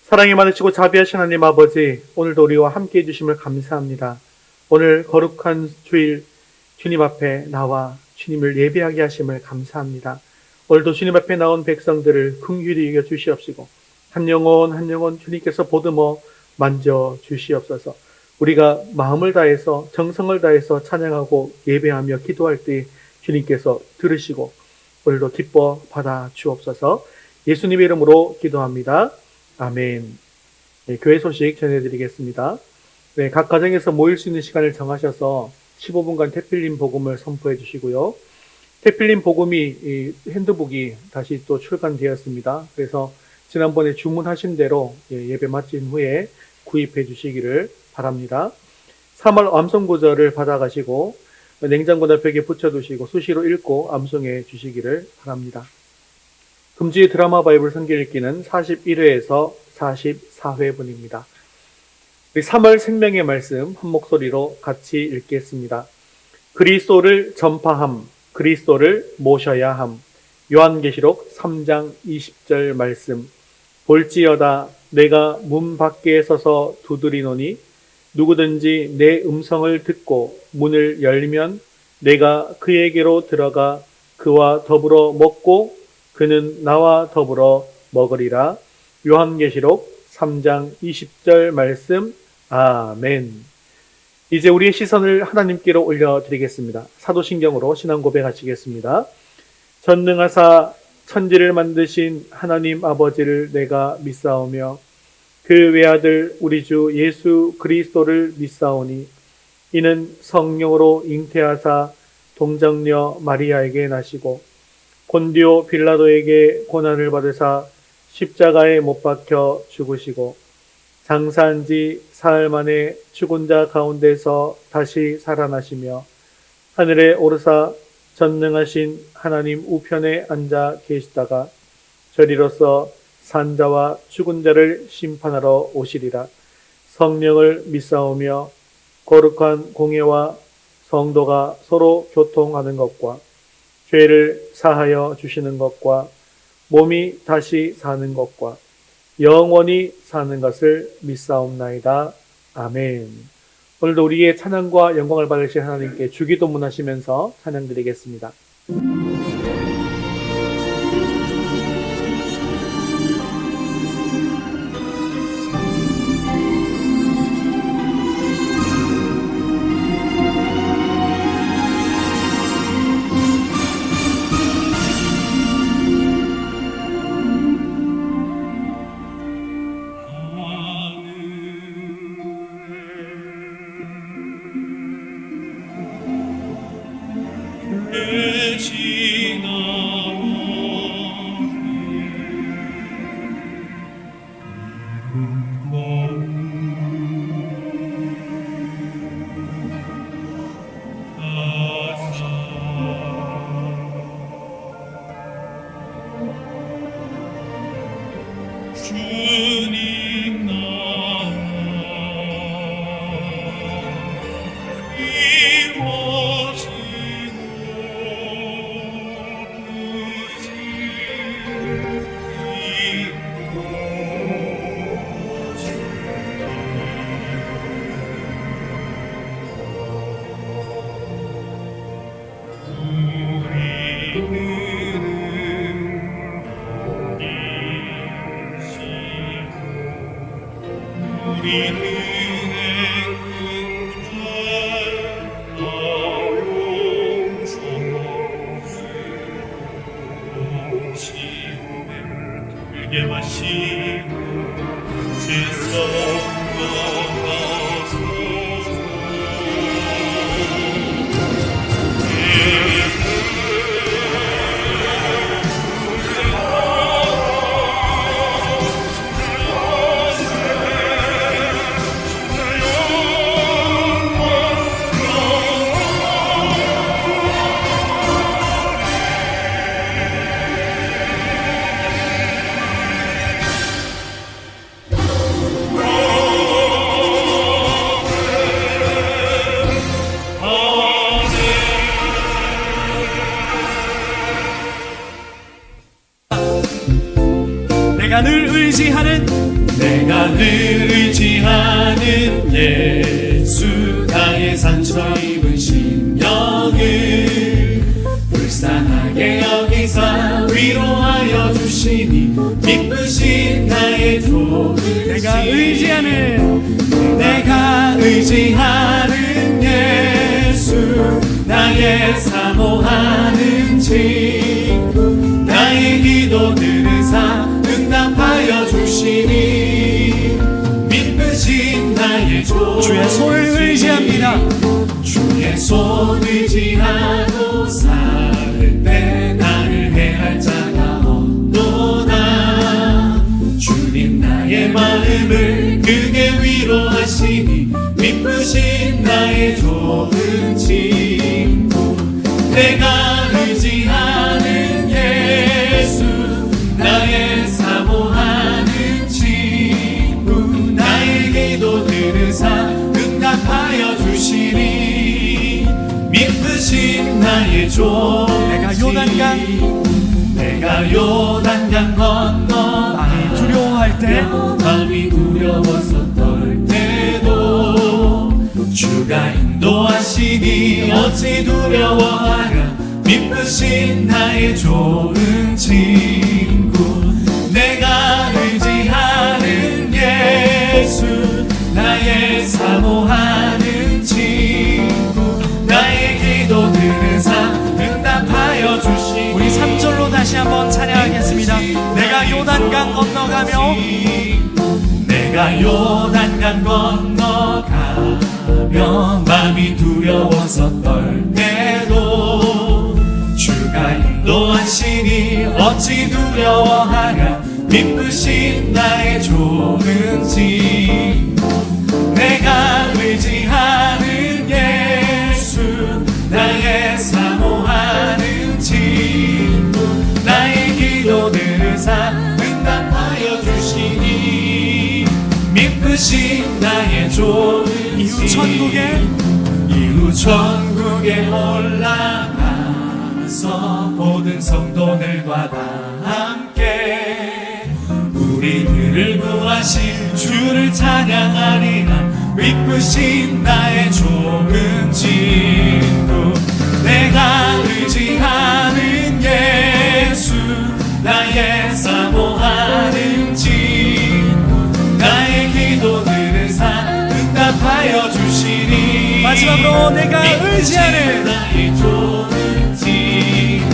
사랑이 많으시고 자비하신 하나님 아버지, 오늘도 우리와 함께해 주심을 감사합니다. 오늘 거룩한 주일 주님 앞에 나와 주님을 예배하게 하심을 감사합니다. 오늘도 주님 앞에 나온 백성들을 긍휼히 여겨 주시옵시고 한 영혼 한 영혼 주님께서 보듬어 만져 주시옵소서. 우리가 마음을 다해서 정성을 다해서 찬양하고 예배하며 기도할 때 주님께서 들으시고 오늘도 기뻐 받아 주옵소서. 예수님의 이름으로 기도합니다. 아멘. 네, 교회 소식 전해드리겠습니다. 네, 각 가정에서 모일 수 있는 시간을 정하셔서 15분간 태필린 복음을 선포해 주시고요. 태필린 복음이 이 핸드북이 다시 또 출간되었습니다. 그래서 지난번에 주문하신 대로 예배 마친 후에 구입해 주시기를 바랍니다. 3월 암송구절을 받아가시고 냉장고나 벽에 붙여두시고 수시로 읽고 암송해 주시기를 바랍니다. 금주의 드라마 바이블 성경 읽기는 41회에서 44회분입니다. 우리 3월 생명의 말씀 한 목소리로 같이 읽겠습니다. 그리스도를 전파함, 그리스도를 모셔야 함. 요한계시록 3장 20절 말씀. 볼지어다 내가 문 밖에 서서 두드리노니 누구든지 내 음성을 듣고 문을 열면 내가 그에게로 들어가 그와 더불어 먹고 그는 나와 더불어 먹으리라. 요한계시록 3장 20절 말씀. 아멘. 이제 우리의 시선을 하나님께로 올려드리겠습니다. 사도신경으로 신앙 고백하시겠습니다. 전능하사 천지를 만드신 하나님 아버지를 내가 믿사오며 그 외아들 우리 주 예수 그리스도를 믿사오니 이는 성령으로 잉태하사 동정녀 마리아에게 나시고 본디오 빌라도에게 고난을 받으사 십자가에 못 박혀 죽으시고 장사한 지 사흘 만에 죽은 자 가운데서 다시 살아나시며 하늘에 오르사 전능하신 하나님 우편에 앉아 계시다가 저리로서 산자와 죽은 자를 심판하러 오시리라. 성령을 믿사오며 거룩한 공예와 성도가 서로 교통하는 것과 죄를 사하여 주시는 것과 몸이 다시 사는 것과 영원히 사는 것을 믿사옵나이다. 아멘. 오늘도 우리의 찬양과 영광을 받으실 하나님께 주기도문하시면서 찬양드리겠습니다. 주님 나와 의지하는 예수 나의 상처 입은 심령을 불쌍하게 여기사 위로하여 주시니 기쁘신 나의 도우시 내가 의지하는 예수 나의 사모하는 친구 나의 기도 들으사 응답하여 주시니 기쁘신 나의 주 주의 손을 의지합니다. 주의 손 의지하고 살 때 나를 해할 자가 없도다. 주님 나의 마음을 크게 위로하시니 기쁘신 나의 좋은 친구 내가 의지하는 예수 나의 사모하는 친구 나의 기도 들으사 응답하여 주시니 기쁘신 나의 좋은 내가 요단강 건너 마음이 두려워할 때 마음이 두려웠었던 때도 주가 인도하시니 어찌 두려워하랴 기쁘신 나의 좋은 친구 내가 의지하는 예수 나의 사모하는 친구 나의 기도 들으사 응답하여 주시니 우리 3절로 다시 한번 찬양하겠습니다. 내가 요단강 건너가며 내가 요단강 건너가며 마음이 두려워서 떨 때도 주가 인도하시니 어찌 두려워하랴 기쁘신 나의 좋은 친구 내가 의지하는 예수 나의 사모하는 친구 나의 기도 들으사 응답하여 주시니 기쁘신 나의 좋은 이후 천국에 올라가서 모든 성도들과 다 함께 우리들을 구하신 주를 찬양하리라 기쁘신 나의 좋은 친구 내가 의지하는 예수 나의 사모하는 친구 나의 기도 들으사 응답하여 주시니 마지막으로 내가 의지하는 나의 좋은 친구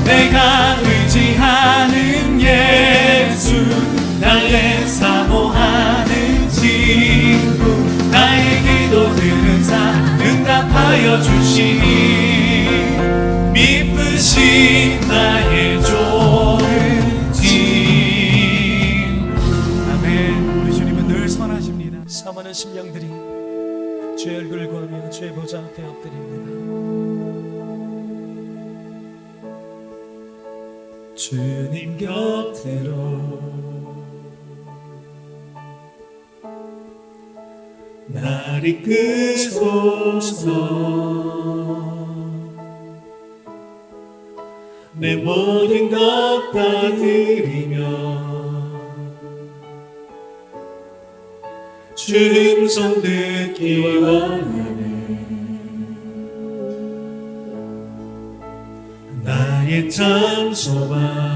내가 의지하는 예수 나의 사모하는 친구 나의 기도 들으사 응답하여 주시니 기쁘신 나의 좋은 친구 아멘. 우리 주님은 늘 선하십니다. 사모하는 심령들이 주의 얼굴을 구하며 주의 보좌 앞에 엎드립니다. 주님 곁으로 날 이끄소서 내 모든 것 다 드리며 주 음성 듣기 원하네 나의 참 소망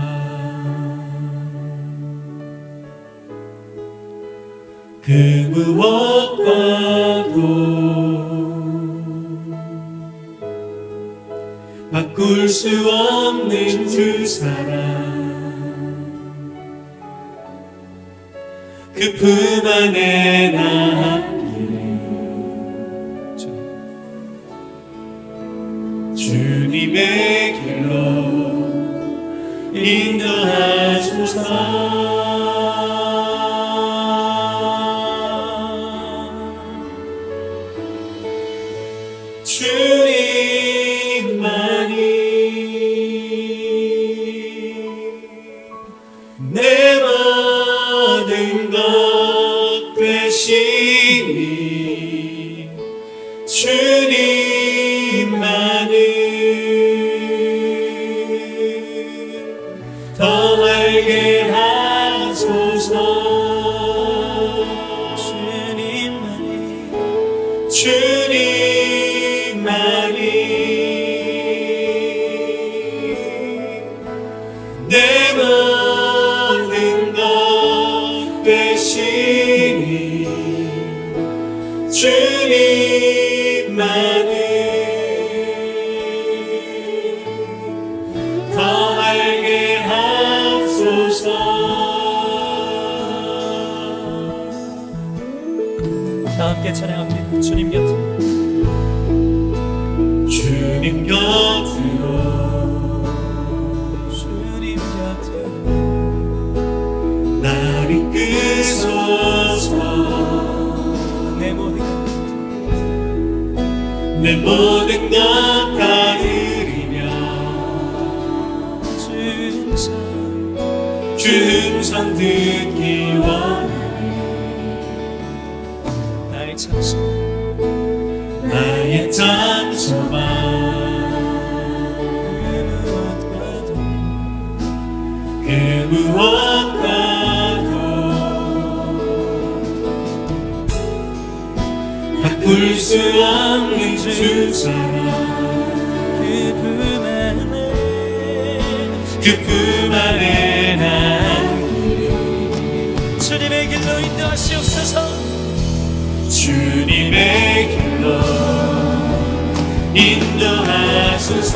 그 무엇과도 바꿀 수 없는 주 사랑 그 품 안에 남기네 주님의 길로 인도하소서 주님만이 내 모든 것 되시니 주님만을 더 알게 하소서 하소서. 주님만이 내 모든 것 되시니 주님만을 더 알게 하소서. 다 함께 찬양합니다. 주님 곁에 주님 곁으로 주님 곁에 날 이끄소서. 내 모든 것 다 드리며 주 음성 듣기 원하네. 나의 장소만 그 무엇과도 바꿀 수 없는 주 사랑. 그 품 안에 남기리. 주님의 길로 인도하시옵소서. 주님의 길로 인도하소서.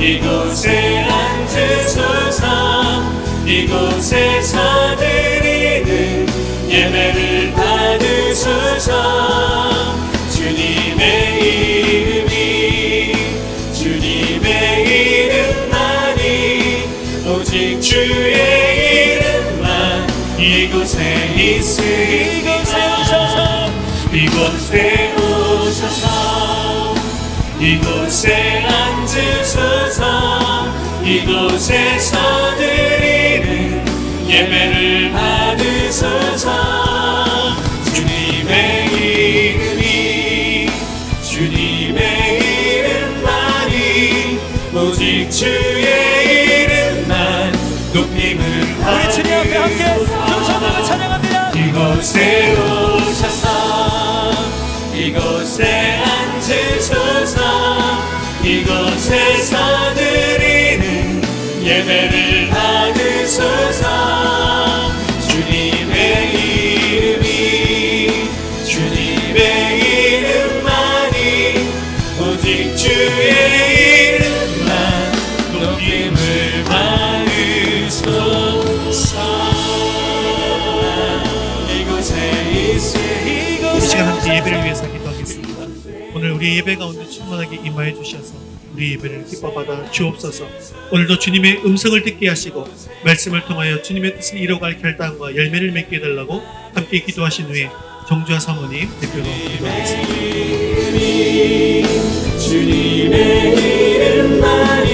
이곳에 앉으소서. 이곳에서 드리는 예배를 받으소서. 주님의 이름만이 오직 주의 이름만 이곳에 있으니 이곳에 오셔서 이곳에 앉으소서. 이곳에서 드리는 예배를 받으소서. 주님의 이름만이 오직 주의 이름만 높임을 우리 주님 앞에 함께 두 손으로 찬양합니다. 이곳에 오셔서 이곳에 앉으소서. 이곳에서 드리는 예배를 받으소서. 주님의 이름만이 오직 주의 이름만 높임을 받으소서. 이곳에 있으니 이 시간 함께 예배를 위해서 기도하겠습니다. 오늘 우리의 예배 가운데 충만하게 임하여 주셔서 우리 예배를 기뻐받아 주옵소서. 오늘도 주님의 음성을 듣게 하시고 말씀을 통하여 주님의 뜻을 이뤄갈 결단과 열매를 맺게 해달라고 함께 기도하신 후에 정주아 사모님 대표로 기도하겠습니다. 주님의 이름만이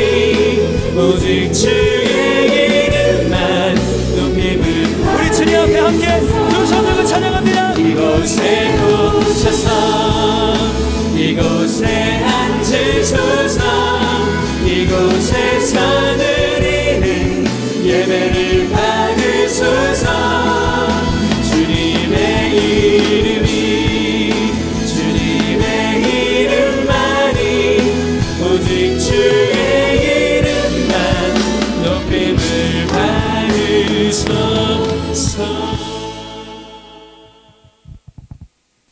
오직 주의 이름만 높임을 함께 두 손 들고 찬양합니다. 이곳에 오셔서 이곳에 앉으소서 이곳에서 드리는 예배를 받으소서 주님의 이름만이 오직 주의 이름만 높임을 받으소서.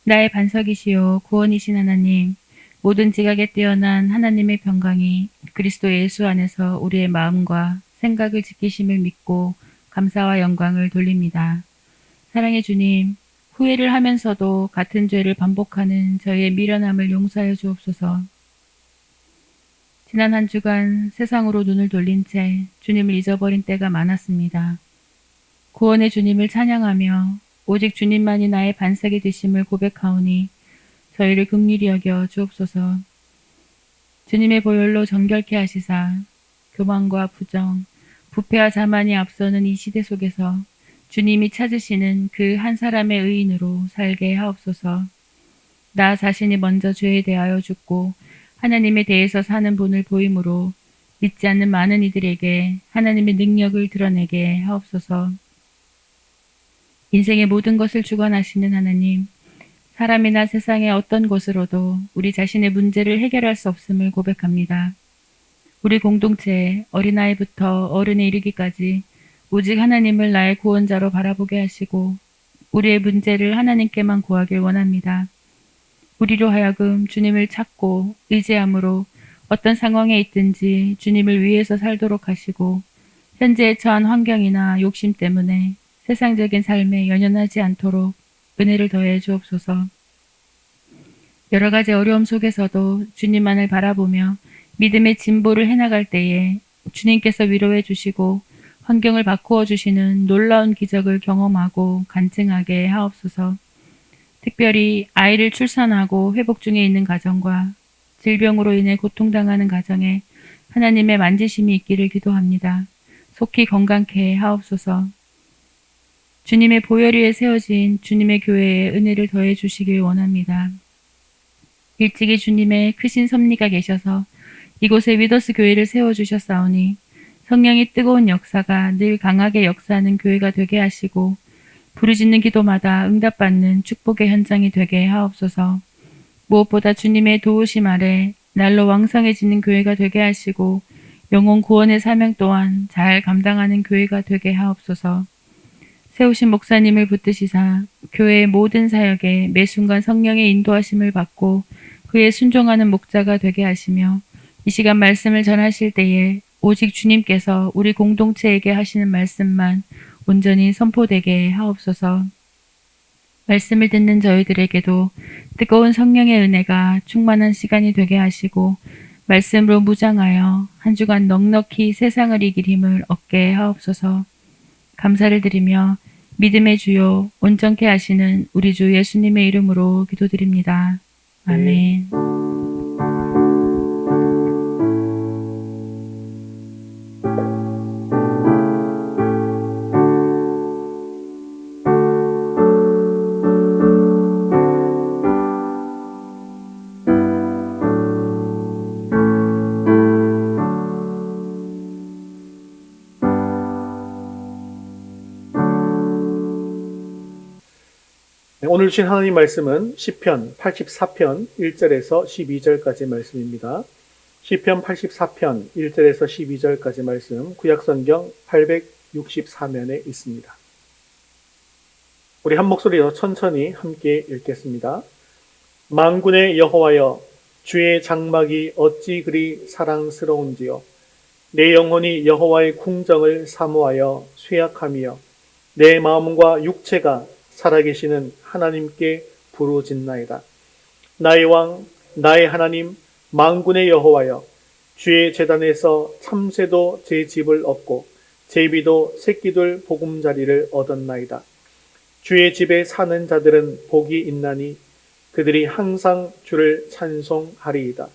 나의 반석이시요 구원이신 하나님, 모든 지각에 뛰어난 하나님의 평강이 그리스도 예수 안에서 우리의 마음과 생각을 지키심을 믿고 감사와 영광을 돌립니다. 사랑의 주님, 후회를 하면서도 같은 죄를 반복하는 저희의 미련함을 용서하여 주옵소서. 지난 한 주간 세상으로 눈을 돌린 채 주님을 잊어버린 때가 많았습니다. 구원의 주님을 찬양하며 오직 주님만이 나의 반석이 되심을 고백하오니 저희를 긍휼히 여겨 주옵소서. 주님의 보혈로 정결케 하시사 교만과 부정, 부패와 자만이 앞서는 이 시대 속에서 주님이 찾으시는 그 한 사람의 의인으로 살게 하옵소서. 나 자신이 먼저 죄에 대하여 죽고 하나님에 대해서 사는 본을 보이므로 믿지 않는 많은 이들에게 하나님의 능력을 드러내게 하옵소서. 인생의 모든 것을 주관하시는 하나님, 사람이나 세상의 어떤 것으로도 우리 자신의 문제를 해결할 수 없음을 고백합니다. 우리 공동체에 어린아이부터 어른에 이르기까지 오직 하나님을 나의 구원자로 바라보게 하시고 우리의 문제를 하나님께만 구하길 원합니다. 우리로 하여금 주님을 찾고 의지함으로 어떤 상황에 있든지 주님을 위해서 살도록 하시고 현재에 처한 환경이나 욕심 때문에 세상적인 삶에 연연하지 않도록 은혜를 더해 주옵소서. 여러 가지 어려움 속에서도 주님만을 바라보며 믿음의 진보를 해나갈 때에 주님께서 위로해 주시고 환경을 바꾸어 주시는 놀라운 기적을 경험하고 간증하게 하옵소서. 특별히 아이를 출산하고 회복 중에 있는 가정과 질병으로 인해 고통당하는 가정에 하나님의 만지심이 있기를 기도합니다. 속히 건강케 하옵소서. 주님의 보혈 위에 세워진 주님의 교회에 은혜를 더해 주시길 원합니다. 일찍이 주님의 크신 섭리가 계셔서 이곳에 위더스 교회를 세워주셨사오니 성령의 뜨거운 역사가 늘 강하게 역사하는 교회가 되게 하시고 부르짖는 기도마다 응답받는 축복의 현장이 되게 하옵소서. 무엇보다 주님의 도우심 아래 날로 왕성해지는 교회가 되게 하시고 영혼 구원의 사명 또한 잘 감당하는 교회가 되게 하옵소서. 세우신 목사님을 붙드시사 교회의 모든 사역에 매 순간 성령의 인도하심을 받고 그에 순종하는 목자가 되게 하시며 이 시간 말씀을 전하실 때에 오직 주님께서 우리 공동체에게 하시는 말씀만 온전히 선포되게 하옵소서. 말씀을 듣는 저희들에게도 뜨거운 성령의 은혜가 충만한 시간이 되게 하시고 말씀으로 무장하여 한 주간 넉넉히 세상을 이길 힘을 얻게 하옵소서. 감사를 드리며 믿음의 주요 온전케 하시는 우리 주 예수님의 이름으로 기도드립니다. 아멘. 오늘 주신 하나님 말씀은 시편 84편 1절에서 12절까지 말씀입니다. 시편 84편 1절에서 12절까지 말씀 구약성경 864면에 있습니다. 우리 한 목소리로 천천히 함께 읽겠습니다. 만군의 여호와여, 주의 장막이 어찌 그리 사랑스러운지요. 내 영혼이 여호와의 궁정을 사모하여 쇠약하며 내 마음과 육체가 살아계시는 하나님께 부르짖나이다. 나의 왕, 나의 하나님, 만군의 여호와여, 주의 제단에서 참새도 제 집을 얻고 제비도 새끼들 보금자리를 얻었나이다. 주의 집에 사는 자들은 복이 있나니 그들이 항상 주를 찬송하리이다.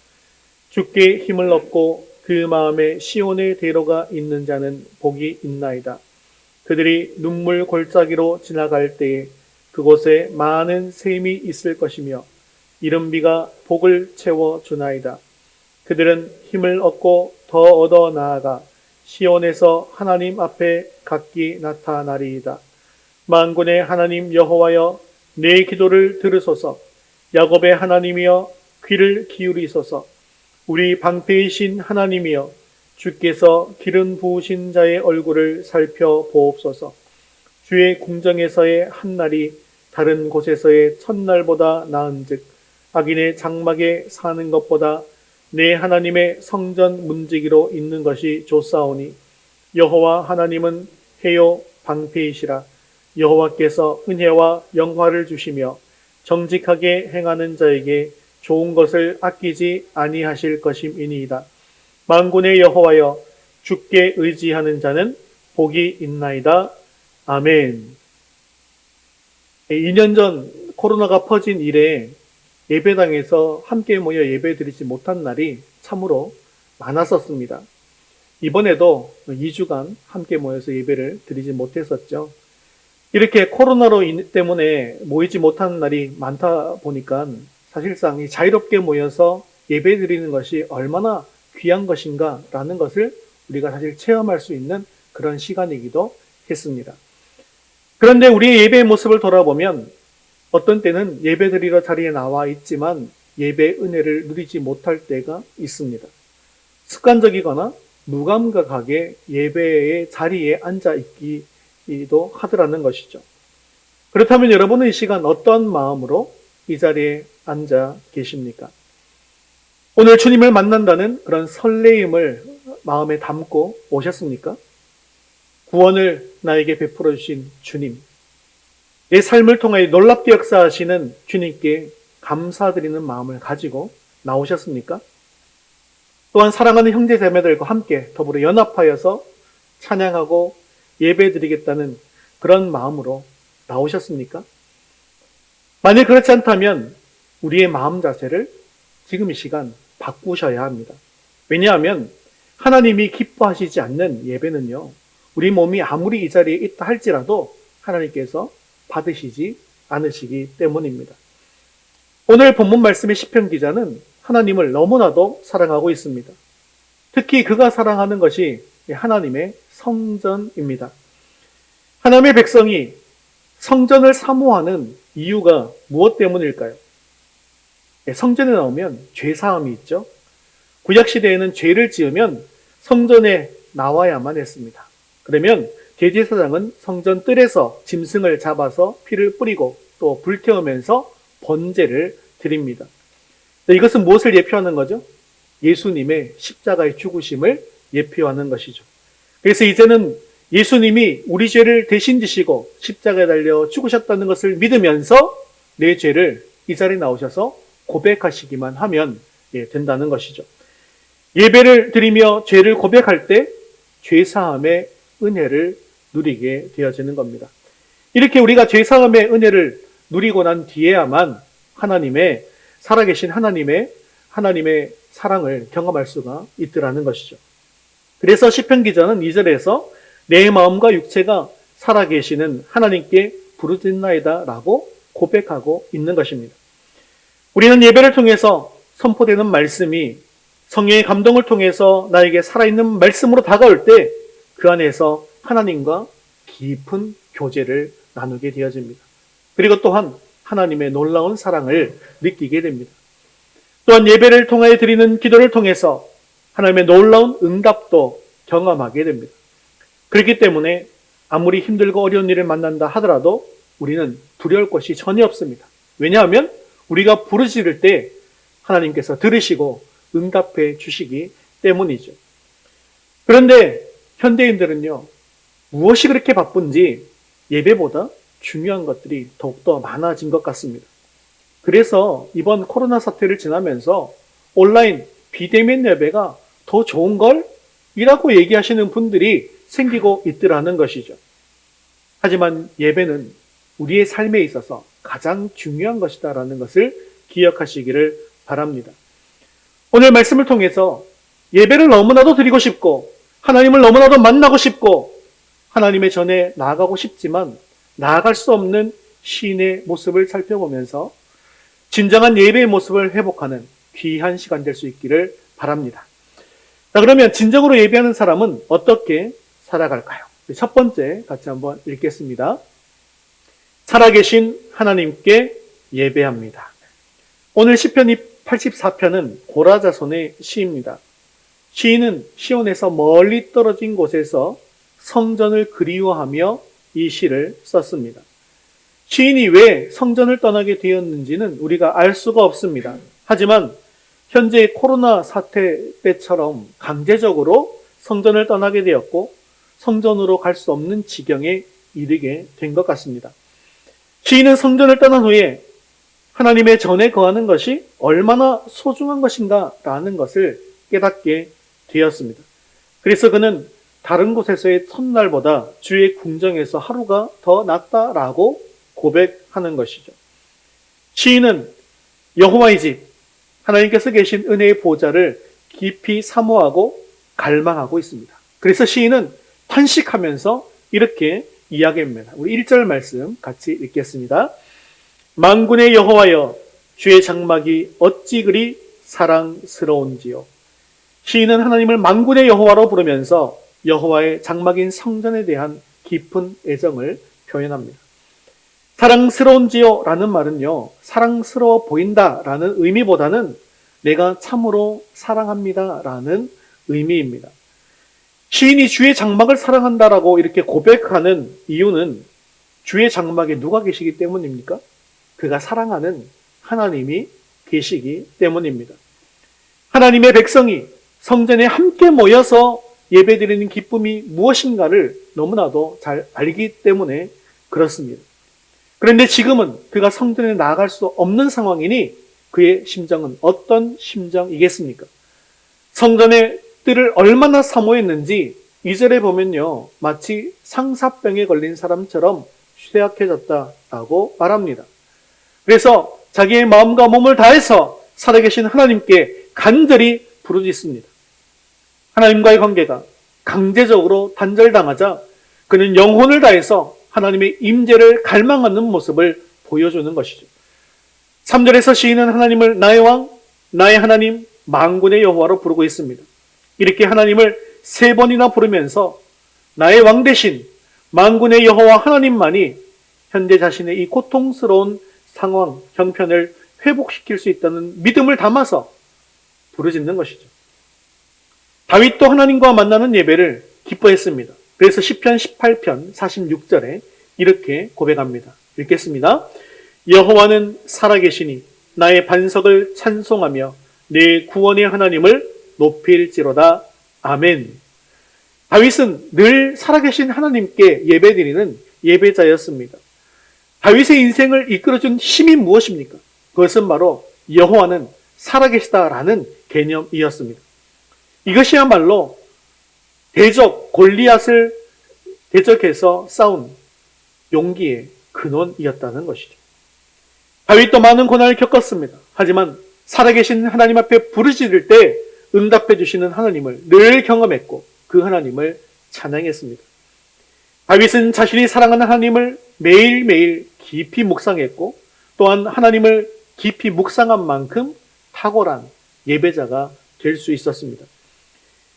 주께 힘을 얻고 그 마음에 시온의 대로가 있는 자는 복이 있나이다. 그들이 눈물 골짜기로 지나갈 때에 그곳에 많은 샘이 있을 것이며 이른 비가 복을 채워 주나이다. 그들은 힘을 얻고 더 얻어 나아가 시온에서 하나님 앞에 각기 나타나리이다. 만군의 하나님 여호와여, 내 기도를 들으소서. 야곱의 하나님이여, 귀를 기울이소서. 우리 방패이신 하나님이여, 주께서 기름 부으신 자의 얼굴을 살펴보옵소서. 주의 궁정에서의 한 날이 다른 곳에서의 첫날보다 나은즉 악인의 장막에 사는 것보다 내 하나님의 성전 문지기로 있는 것이 좋사오니 여호와 하나님은 해요 방패이시라. 여호와께서 은혜와 영화를 주시며 정직하게 행하는 자에게 좋은 것을 아끼지 아니하실 것임이니이다. 만군의 여호와여, 주께 의지하는 자는 복이 있나이다. 아멘. 2년 전 코로나가 퍼진 이래 예배당에서 함께 모여 예배드리지 못한 날이 참으로 많았었습니다. 이번에도 2주간 함께 모여서 예배를 드리지 못했었죠. 이렇게 코로나로 때문에 모이지 못한 날이 많다 보니까 사실상 이 자유롭게 모여서 예배드리는 것이 얼마나 귀한 것인가 라는 것을 우리가 사실 체험할 수 있는 그런 시간이기도 했습니다. 그런데 우리의 예배의 모습을 돌아보면 어떤 때는 예배드리러 자리에 나와 있지만 예배 은혜를 누리지 못할 때가 있습니다. 습관적이거나 무감각하게 예배의 자리에 앉아 있기도 하더라는 것이죠. 그렇다면 여러분은 이 시간 어떤 마음으로 이 자리에 앉아 계십니까? 오늘 주님을 만난다는 그런 설레임을 마음에 담고 오셨습니까? 구원을 나에게 베풀어 주신 주님, 내 삶을 통하여 놀랍게 역사하시는 주님께 감사드리는 마음을 가지고 나오셨습니까? 또한 사랑하는 형제자매들과 함께 더불어 연합하여서 찬양하고 예배드리겠다는 그런 마음으로 나오셨습니까? 만일 그렇지 않다면 우리의 마음 자세를 지금 이 시간 바꾸셔야 합니다. 왜냐하면 하나님이 기뻐하시지 않는 예배는요, 우리 몸이 아무리 이 자리에 있다 할지라도 하나님께서 받으시지 않으시기 때문입니다. 오늘 본문 말씀의 시편 기자는 하나님을 너무나도 사랑하고 있습니다. 특히 그가 사랑하는 것이 하나님의 성전입니다. 하나님의 백성이 성전을 사모하는 이유가 무엇 때문일까요? 성전에 나오면 죄사함이 있죠. 구약시대에는 죄를 지으면 성전에 나와야만 했습니다. 그러면 대제사장은 성전 뜰에서 짐승을 잡아서 피를 뿌리고 또 불태우면서 번제를 드립니다. 이것은 무엇을 예표하는 거죠? 예수님의 십자가의 죽으심을 예표하는 것이죠. 그래서 이제는 예수님이 우리 죄를 대신 지시고 십자가에 달려 죽으셨다는 것을 믿으면서 내 죄를 이 자리에 나오셔서 고백하시기만 하면 된다는 것이죠. 예배를 드리며 죄를 고백할 때 죄사함의 은혜를 누리게 되어지는 겁니다. 이렇게 우리가 죄사함의 은혜를 누리고 난 뒤에야만 하나님의 살아계신 하나님의 사랑을 경험할 수가 있더라는 것이죠. 그래서 시편 기자는 2절에서 내 마음과 육체가 살아계시는 하나님께 부르짖나이다 라고 고백하고 있는 것입니다. 우리는 예배를 통해서 선포되는 말씀이 성령의 감동을 통해서 나에게 살아있는 말씀으로 다가올 때 그 안에서 하나님과 깊은 교제를 나누게 되어집니다. 그리고 또한 하나님의 놀라운 사랑을 느끼게 됩니다. 또한 예배를 통하여 드리는 기도를 통해서 하나님의 놀라운 응답도 경험하게 됩니다. 그렇기 때문에 아무리 힘들고 어려운 일을 만난다 하더라도 우리는 두려울 것이 전혀 없습니다. 왜냐하면 우리가 부르짖을 때 하나님께서 들으시고 응답해 주시기 때문이죠. 그런데 현대인들은요, 무엇이 그렇게 바쁜지 예배보다 중요한 것들이 더욱더 많아진 것 같습니다. 그래서 이번 코로나 사태를 지나면서 온라인 비대면 예배가 더 좋은 걸? 이라고 얘기하시는 분들이 생기고 있더라는 것이죠. 하지만 예배는 우리의 삶에 있어서 가장 중요한 것이다라는 것을 기억하시기를 바랍니다. 오늘 말씀을 통해서 예배를 너무나도 드리고 싶고 하나님을 너무나도 만나고 싶고 하나님의 전에 나아가고 싶지만 나아갈 수 없는 시인의 모습을 살펴보면서 진정한 예배의 모습을 회복하는 귀한 시간 될 수 있기를 바랍니다. 자, 그러면 진정으로 예배하는 사람은 어떻게 살아갈까요? 첫 번째 같이 한번 읽겠습니다. 살아계신 하나님께 예배합니다. 오늘 시편 84편은 고라자손의 시입니다. 시인은 시온에서 멀리 떨어진 곳에서 성전을 그리워하며 이 시를 썼습니다. 시인이 왜 성전을 떠나게 되었는지는 우리가 알 수가 없습니다. 하지만 현재 코로나 사태 때처럼 강제적으로 성전을 떠나게 되었고 성전으로 갈 수 없는 지경에 이르게 된 것 같습니다. 시인은 성전을 떠난 후에 하나님의 전에 거하는 것이 얼마나 소중한 것인가 라는 것을 깨닫게 되었습니다. 그래서 그는 다른 곳에서의 첫날보다 주의 궁정에서 하루가 더 낫다라고 고백하는 것이죠. 시인은 여호와의 집, 하나님께서 계신 은혜의 보좌를 깊이 사모하고 갈망하고 있습니다. 그래서 시인은 탄식하면서 이렇게 이야기합니다. 우리 1절 말씀 같이 읽겠습니다. 만군의 여호와여, 주의 장막이 어찌 그리 사랑스러운지요. 시인은 하나님을 만군의 여호와로 부르면서 여호와의 장막인 성전에 대한 깊은 애정을 표현합니다. 사랑스러운지요 라는 말은요, 사랑스러워 보인다 라는 의미보다는 내가 참으로 사랑합니다 라는 의미입니다. 시인이 주의 장막을 사랑한다라고 이렇게 고백하는 이유는 주의 장막에 누가 계시기 때문입니까? 그가 사랑하는 하나님이 계시기 때문입니다. 하나님의 백성이 성전에 함께 모여서 예배드리는 기쁨이 무엇인가를 너무나도 잘 알기 때문에 그렇습니다. 그런데 지금은 그가 성전에 나아갈 수 없는 상황이니 그의 심정은 어떤 심정이겠습니까? 성전의 뜰을 얼마나 사모했는지 2절에 보면요, 마치 상사병에 걸린 사람처럼 쇠약해졌다라고 말합니다. 그래서 자기의 마음과 몸을 다해서 살아계신 하나님께 간절히 부르짖습니다. 하나님과의 관계가 강제적으로 단절당하자 그는 영혼을 다해서 하나님의 임재를 갈망하는 모습을 보여주는 것이죠. 3절에서 시인은 하나님을 나의 왕, 나의 하나님, 만군의 여호와로 부르고 있습니다. 이렇게 하나님을 3번이나 부르면서 나의 왕 대신 만군의 여호와 하나님만이 현재 자신의 이 고통스러운 상황, 형편을 회복시킬 수 있다는 믿음을 담아서 부르짖는 것이죠. 다윗도 하나님과 만나는 예배를 기뻐했습니다. 그래서 시편 18편 46절에 이렇게 고백합니다. 읽겠습니다. 여호와는 살아계시니 나의 반석을 찬송하며 내 구원의 하나님을 높일지로다. 아멘. 다윗은 늘 살아계신 하나님께 예배드리는 예배자였습니다. 다윗의 인생을 이끌어준 힘이 무엇입니까? 그것은 바로 여호와는 살아계시다라는 개념이었습니다. 이것이야말로 대적 골리앗을 대적해서 싸운 용기의 근원이었다는 것이죠. 다윗도 많은 고난을 겪었습니다. 하지만 살아계신 하나님 앞에 부르짖을 때 응답해 주시는 하나님을 늘 경험했고 그 하나님을 찬양했습니다. 다윗은 자신이 사랑하는 하나님을 매일매일 깊이 묵상했고 또한 하나님을 깊이 묵상한 만큼 탁월한 예배자가 될 수 있었습니다.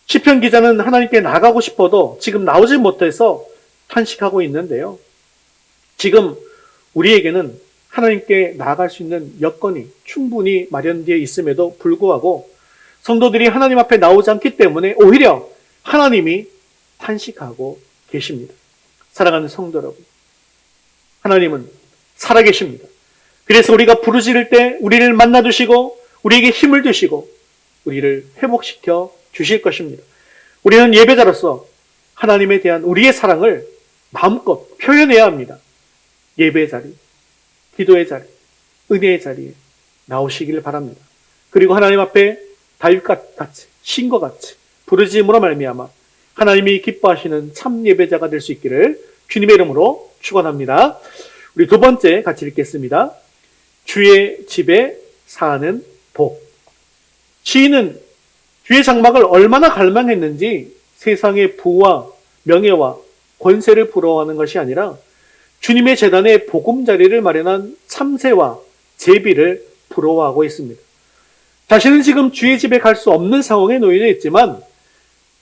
시편 기자는 하나님께 나가고 싶어도 지금 나오지 못해서 탄식하고 있는데요. 지금 우리에게는 하나님께 나아갈 수 있는 여건이 충분히 마련되어 있음에도 불구하고 성도들이 하나님 앞에 나오지 않기 때문에 오히려 하나님이 탄식하고 계십니다. 사랑하는 성도 여러분, 하나님은 살아계십니다. 그래서 우리가 부르짖을 때 우리를 만나주시고 우리에게 힘을 주시고 우리를 회복시켜 주실 것입니다. 우리는 예배자로서 하나님에 대한 우리의 사랑을 마음껏 표현해야 합니다. 예배의 자리, 기도의 자리, 은혜의 자리에 나오시기를 바랍니다. 그리고 하나님 앞에 다윗과 같이, 신과 같이 부르짖음으로 말미암아 하나님이 기뻐하시는 참 예배자가 될 수 있기를 주님의 이름으로 축원합니다. 우리 두 번째 같이 읽겠습니다. 주의 집에 사는 복. 시인은 주의 장막을 얼마나 갈망했는지 세상의 부와 명예와 권세를 부러워하는 것이 아니라 주님의 제단에 보금자리를 마련한 참새와 제비를 부러워하고 있습니다. 자신은 지금 주의 집에 갈 수 없는 상황에 놓여 있지만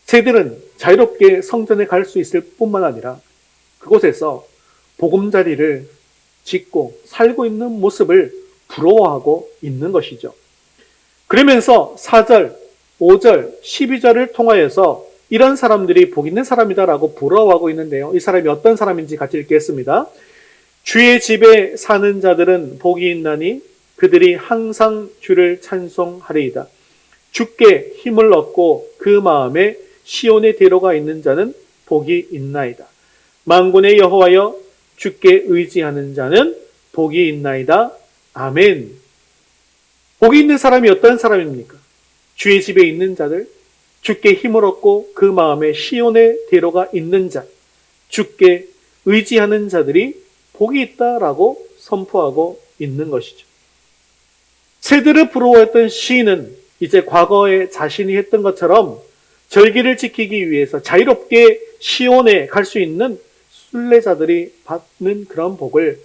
새들은 자유롭게 성전에 갈 수 있을 뿐만 아니라 그곳에서 보금자리를 짓고 살고 있는 모습을 부러워하고 있는 것이죠. 그러면서 4절, 5절, 12절을 통하여서 이런 사람들이 복 있는 사람이다라고 부러워하고 있는데요. 이 사람이 어떤 사람인지 같이 읽겠습니다. 주의 집에 사는 자들은 복이 있나니 그들이 항상 주를 찬송하리이다. 주께 힘을 얻고 그 마음에 시온의 대로가 있는 자는 복이 있나이다. 만군의 여호와여 주께 의지하는 자는 복이 있나이다. 아멘. 복이 있는 사람이 어떤 사람입니까? 주의 집에 있는 자들, 주께 힘을 얻고 그 마음에 시온의 대로가 있는 자, 주께 의지하는 자들이 복이 있다라고 선포하고 있는 것이죠. 새들을 부러워했던 시인은 이제 과거에 자신이 했던 것처럼 절기를 지키기 위해서 자유롭게 시온에 갈 수 있는 순례자들이 받는 그런 복을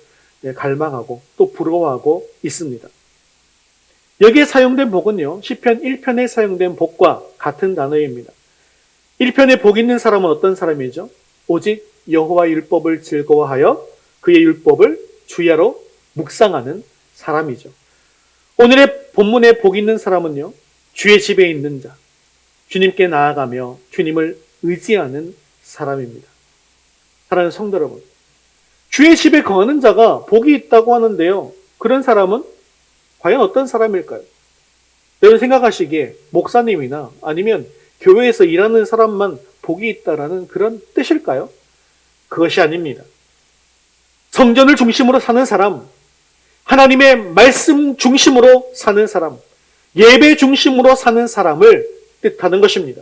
갈망하고 또 부러워하고 있습니다. 여기에 사용된 복은요, 시편 1편에 사용된 복과 같은 단어입니다. 1편에 복 있는 사람은 어떤 사람이죠? 오직 여호와 율법을 즐거워하여 그의 율법을 주야로 묵상하는 사람이죠. 오늘의 본문에 복 있는 사람은요, 주의 집에 있는 자, 주님께 나아가며 주님을 의지하는 사람입니다. 사랑하는 성도 여러분, 주의 집에 거하는 자가 복이 있다고 하는데요, 그런 사람은 과연 어떤 사람일까요? 여러분 생각하시기에 목사님이나 아니면 교회에서 일하는 사람만 복이 있다라는 그런 뜻일까요? 그것이 아닙니다. 성전을 중심으로 사는 사람, 하나님의 말씀 중심으로 사는 사람, 예배 중심으로 사는 사람을 뜻하는 것입니다.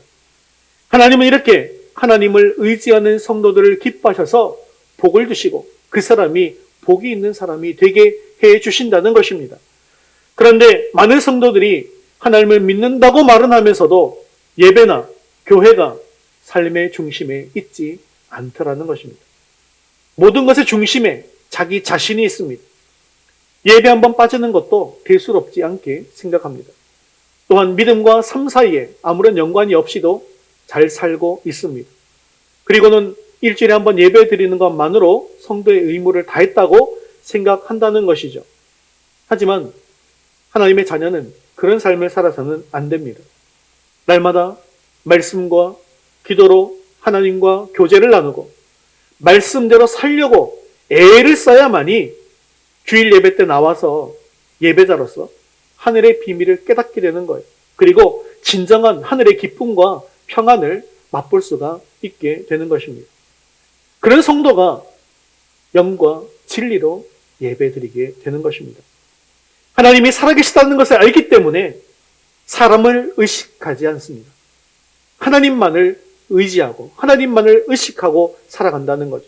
하나님은 이렇게 하나님을 의지하는 성도들을 기뻐하셔서 복을 주시고 그 사람이 복이 있는 사람이 되게 해 주신다는 것입니다. 그런데 많은 성도들이 하나님을 믿는다고 말은 하면서도 예배나 교회가 삶의 중심에 있지 않더라는 것입니다. 모든 것의 중심에 자기 자신이 있습니다. 예배 한번 빠지는 것도 대수롭지 않게 생각합니다. 또한 믿음과 삶 사이에 아무런 연관이 없이도 잘 살고 있습니다. 그리고는 일주일에 한번 예배 드리는 것만으로 성도의 의무를 다했다고 생각한다는 것이죠. 하지만 하나님의 자녀는 그런 삶을 살아서는 안 됩니다. 날마다 말씀과 기도로 하나님과 교제를 나누고 말씀대로 살려고 애를 써야만이 주일 예배 때 나와서 예배자로서 하늘의 비밀을 깨닫게 되는 거예요. 그리고 진정한 하늘의 기쁨과 평안을 맛볼 수가 있게 되는 것입니다. 그런 성도가 영과 진리로 예배드리게 되는 것입니다. 하나님이 살아계시다는 것을 알기 때문에 사람을 의식하지 않습니다. 하나님만을 의지하고 하나님만을 의식하고 살아간다는 거죠.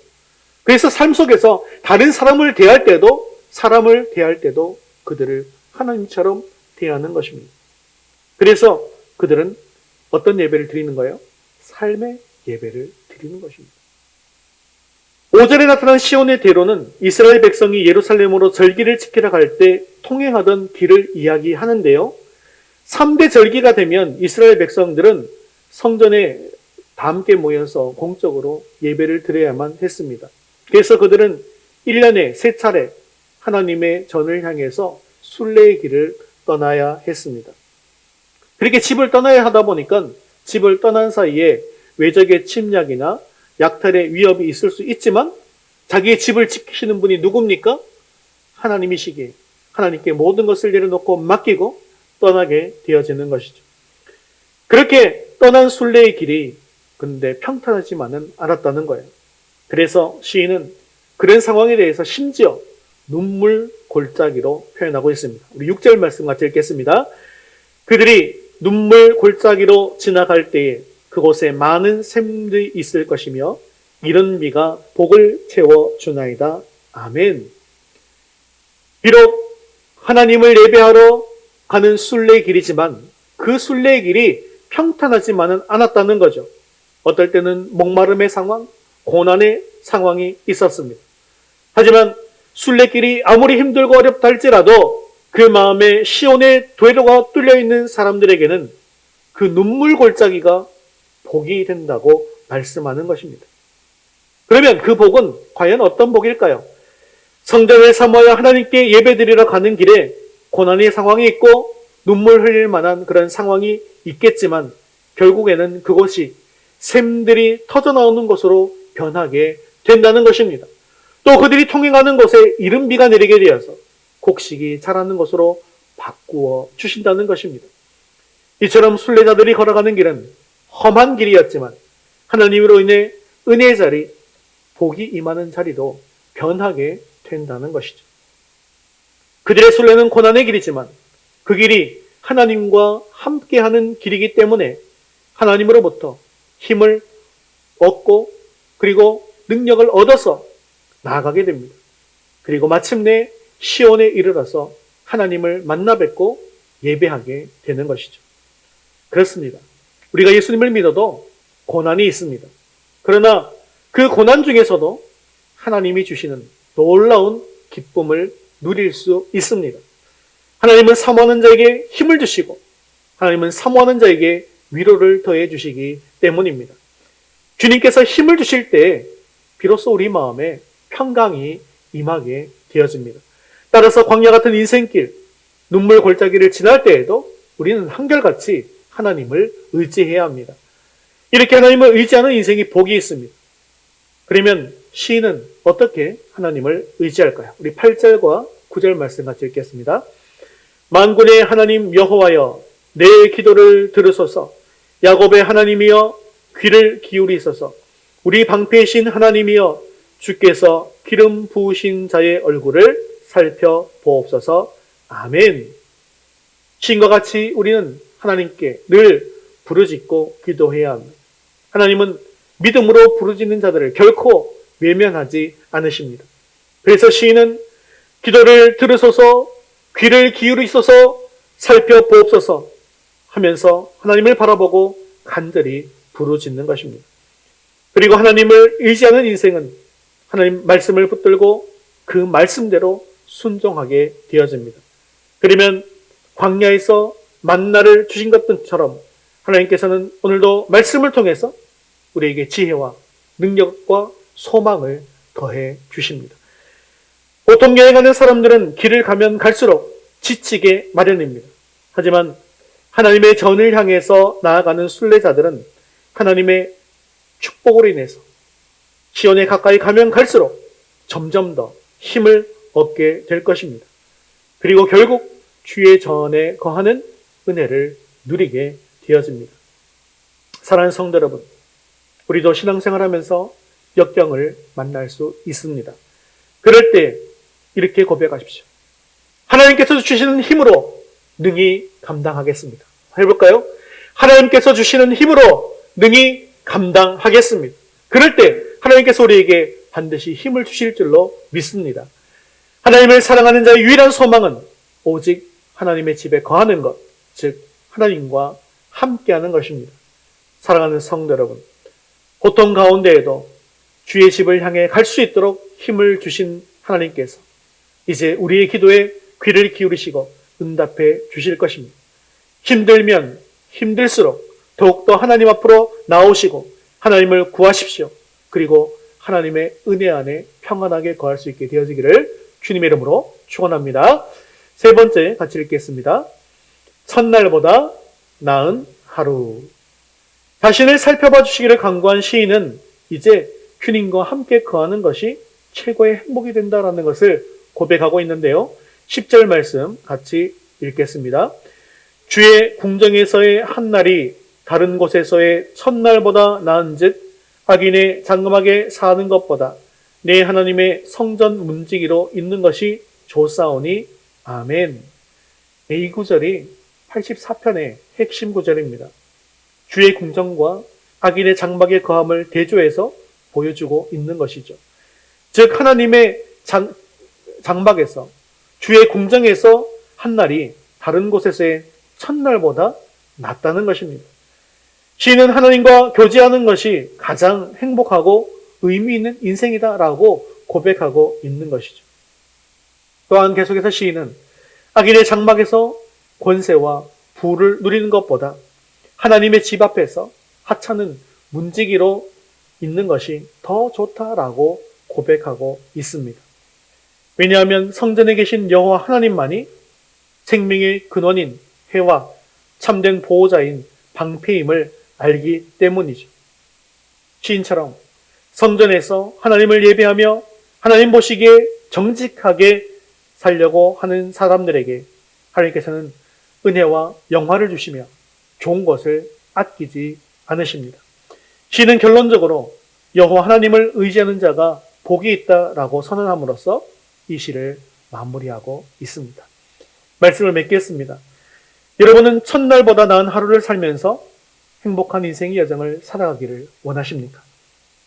그래서 삶 속에서 다른 사람을 대할 때도 그들을 하나님처럼 대하는 것입니다. 그래서 그들은 어떤 예배를 드리는 거예요? 삶의 예배를 드리는 것입니다. 5절에 나타난 시온의 대로는 이스라엘 백성이 예루살렘으로 절기를 지키러 갈 때 통행하던 길을 이야기하는데요. 3대 절기가 되면 이스라엘 백성들은 성전에 다 함께 모여서 공적으로 예배를 드려야만 했습니다. 그래서 그들은 1년에 3차례 하나님의 전을 향해서 순례의 길을 떠나야 했습니다. 그렇게 집을 떠나야 하다 보니까 집을 떠난 사이에 외적의 침략이나 약탈의 위협이 있을 수 있지만 자기의 집을 지키시는 분이 누굽니까? 하나님이시기에 하나님께 모든 것을 내려놓고 맡기고 떠나게 되어지는 것이죠. 그렇게 떠난 순례의 길이 근데 평탄하지만은 않았다는 거예요. 그래서 시인은 그런 상황에 대해서 심지어 눈물 골짜기로 표현하고 있습니다. 우리 6절 말씀 같이 읽겠습니다. 그들이 눈물 골짜기로 지나갈 때에 그곳에 많은 샘들이 있을 것이며 이런 비가 복을 채워주나이다. 아멘. 비록 하나님을 예배하러 가는 순례의 길이지만 그 순례의 길이 평탄하지만은 않았다는 거죠. 어떨 때는 목마름의 상황, 고난의 상황이 있었습니다. 하지만 순례길이 아무리 힘들고 어렵다 할지라도 그 마음에 시온의 도로가 뚫려 있는 사람들에게는 그 눈물 골짜기가 복이 된다고 말씀하는 것입니다. 그러면 그 복은 과연 어떤 복일까요? 성전을 사모하여 하나님께 예배드리러 가는 길에 고난의 상황이 있고 눈물 흘릴 만한 그런 상황이 있겠지만 결국에는 그곳이 샘들이 터져나오는 곳으로 변하게 된다는 것입니다. 또 그들이 통행하는 곳에 이른 비가 내리게 되어서 곡식이 자라는 곳으로 바꾸어 주신다는 것입니다. 이처럼 순례자들이 걸어가는 길은 험한 길이었지만 하나님으로 인해 은혜의 자리, 복이 임하는 자리도 변하게 된다는 것이죠. 그들의 순례는 고난의 길이지만 그 길이 하나님과 함께하는 길이기 때문에 하나님으로부터 힘을 얻고 그리고 능력을 얻어서 나아가게 됩니다. 그리고 마침내 시온에 이르러서 하나님을 만나 뵙고 예배하게 되는 것이죠. 그렇습니다. 우리가 예수님을 믿어도 고난이 있습니다. 그러나 그 고난 중에서도 하나님이 주시는 놀라운 기쁨을 누릴 수 있습니다. 하나님은 사모하는 자에게 힘을 주시고 하나님은 사모하는 자에게 위로를 더해 주시기 때문입니다. 주님께서 힘을 주실 때 비로소 우리 마음에 평강이 임하게 되어집니다. 따라서 광야 같은 인생길, 눈물 골짜기를 지날 때에도 우리는 한결같이 하나님을 의지해야 합니다. 이렇게 하나님을 의지하는 인생이 복이 있습니다. 그러면 시인은 어떻게 하나님을 의지할까요? 우리 8절과 9절 말씀 같이 읽겠습니다. 만군의 하나님 여호와여 내 기도를 들으소서. 야곱의 하나님이여 귀를 기울이소서. 우리 방패이신 하나님이여 주께서 기름 부으신 자의 얼굴을 살펴보옵소서. 아멘. 시인과 같이 우리는 하나님께 늘 부르짖고 기도해야 합니다. 하나님은 믿음으로 부르짖는 자들을 결코 외면하지 않으십니다. 그래서 시인은 기도를 들으소서, 귀를 기울이소서, 살펴보옵소서 하면서 하나님을 바라보고 간절히 부르짖는 것입니다. 그리고 하나님을 의지하는 인생은 하나님 말씀을 붙들고 그 말씀대로 순종하게 되어집니다. 그러면 광야에서 만나를 주신 것처럼 하나님께서는 오늘도 말씀을 통해서 우리에게 지혜와 능력과 소망을 더해 주십니다. 보통 여행하는 사람들은 길을 가면 갈수록 지치게 마련입니다. 하지만 하나님의 전을 향해서 나아가는 순례자들은 하나님의 축복으로 인해서 시온에 가까이 가면 갈수록 점점 더 힘을 얻게 될 것입니다. 그리고 결국 주의 전에 거하는 은혜를 누리게 되어집니다. 사랑하는 성도 여러분, 우리도 신앙생활하면서 역경을 만날 수 있습니다. 그럴 때 이렇게 고백하십시오. 하나님께서 주시는 힘으로 능히 감당하겠습니다. 해볼까요? 하나님께서 주시는 힘으로 능히 감당하겠습니다. 그럴 때 하나님께서 우리에게 반드시 힘을 주실 줄로 믿습니다. 하나님을 사랑하는 자의 유일한 소망은 오직 하나님의 집에 거하는 것, 즉 하나님과 함께하는 것입니다. 사랑하는 성도 여러분, 고통 가운데에도 주의 집을 향해 갈 수 있도록 힘을 주신 하나님께서 이제 우리의 기도에 귀를 기울이시고 응답해 주실 것입니다. 힘들면 힘들수록 더욱더 하나님 앞으로 나오시고 하나님을 구하십시오. 그리고 하나님의 은혜 안에 평안하게 거할 수 있게 되어지기를 주님의 이름으로 축원합니다. 세 번째 같이 읽겠습니다. 첫날보다 나은 하루. 자신을 살펴봐 주시기를 간구한 시인은 이제 주님과 함께 거하는 것이 최고의 행복이 된다라는 것을 고백하고 있는데요. 10절 말씀 같이 읽겠습니다. 주의 궁정에서의 한날이 다른 곳에서의 첫날보다 나은즉 악인의 장엄하게 사는 것보다 내 하나님의 성전 문지기로 있는 것이 좋사오니 아멘. 이 구절이 84편의 핵심 구절입니다. 주의 궁정과 악인의 장막의 거함을 대조해서 보여주고 있는 것이죠. 즉 하나님의 장막에서 주의 궁정에서 한날이 다른 곳에서의 첫날보다 낫다는 것입니다. 시인은 하나님과 교제하는 것이 가장 행복하고 의미 있는 인생이다라고 고백하고 있는 것이죠. 또한 계속해서 시인은 악인의 장막에서 권세와 부를 누리는 것보다 하나님의 집 앞에서 하찮은 문지기로 있는 것이 더 좋다라고 고백하고 있습니다. 왜냐하면 성전에 계신 여호와 하나님만이 생명의 근원인 해와 참된 보호자인 방패임을 알기 때문이죠. 시인처럼 성전에서 하나님을 예배하며 하나님 보시기에 정직하게 살려고 하는 사람들에게 하나님께서는 은혜와 영화를 주시며 좋은 것을 아끼지 않으십니다. 시는 결론적으로 여호와 하나님을 의지하는 자가 복이 있다라고 선언함으로써 이 시를 마무리하고 있습니다. 말씀을 맺겠습니다. 여러분은 첫날보다 나은 하루를 살면서 행복한 인생의 여정을 살아가기를 원하십니까?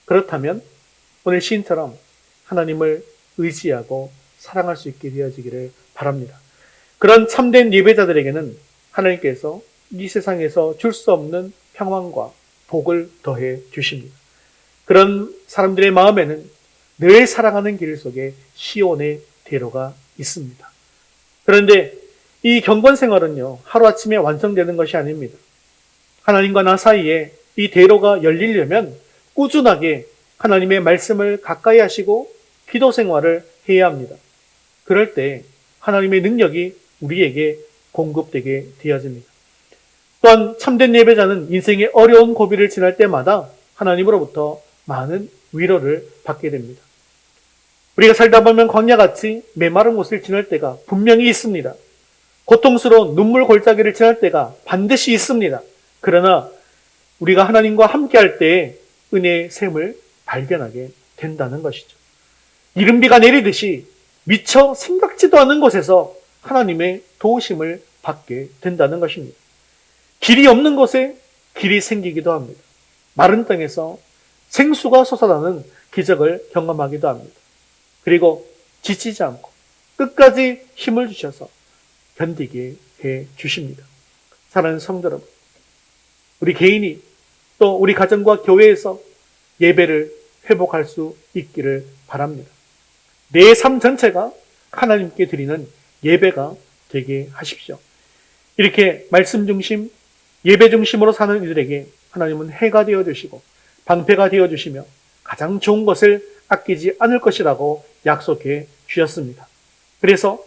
그렇다면 오늘 시인처럼 하나님을 의지하고 사랑할 수 있게 되어지기를 바랍니다. 그런 참된 예배자들에게는 하나님께서 이 세상에서 줄 수 없는 평안과 복을 더해 주십니다. 그런 사람들의 마음에는 늘 사랑하는 길 속에 시온의 대로가 있습니다. 그런데 이 경건 생활은요, 하루아침에 완성되는 것이 아닙니다. 하나님과 나 사이에 이 대로가 열리려면 꾸준하게 하나님의 말씀을 가까이 하시고 기도 생활을 해야 합니다. 그럴 때 하나님의 능력이 우리에게 공급되게 되어집니다. 또한 참된 예배자는 인생의 어려운 고비를 지날 때마다 하나님으로부터 많은 위로를 받게 됩니다. 우리가 살다 보면 광야같이 메마른 곳을 지날 때가 분명히 있습니다. 고통스러운 눈물 골짜기를 지날 때가 반드시 있습니다. 그러나 우리가 하나님과 함께할 때에 은혜의 샘을 발견하게 된다는 것이죠. 이른비가 내리듯이 미처 생각지도 않은 곳에서 하나님의 도우심을 받게 된다는 것입니다. 길이 없는 곳에 길이 생기기도 합니다. 마른 땅에서 생수가 솟아나는 기적을 경험하기도 합니다. 그리고 지치지 않고 끝까지 힘을 주셔서 견디게 해 주십니다. 사랑하는 성도 여러분, 우리 개인이 또 우리 가정과 교회에서 예배를 회복할 수 있기를 바랍니다. 내 삶 전체가 하나님께 드리는 예배가 되게 하십시오. 이렇게 말씀 중심, 예배 중심으로 사는 이들에게 하나님은 해가 되어주시고 방패가 되어주시며 가장 좋은 것을 아끼지 않을 것이라고 약속해 주셨습니다. 그래서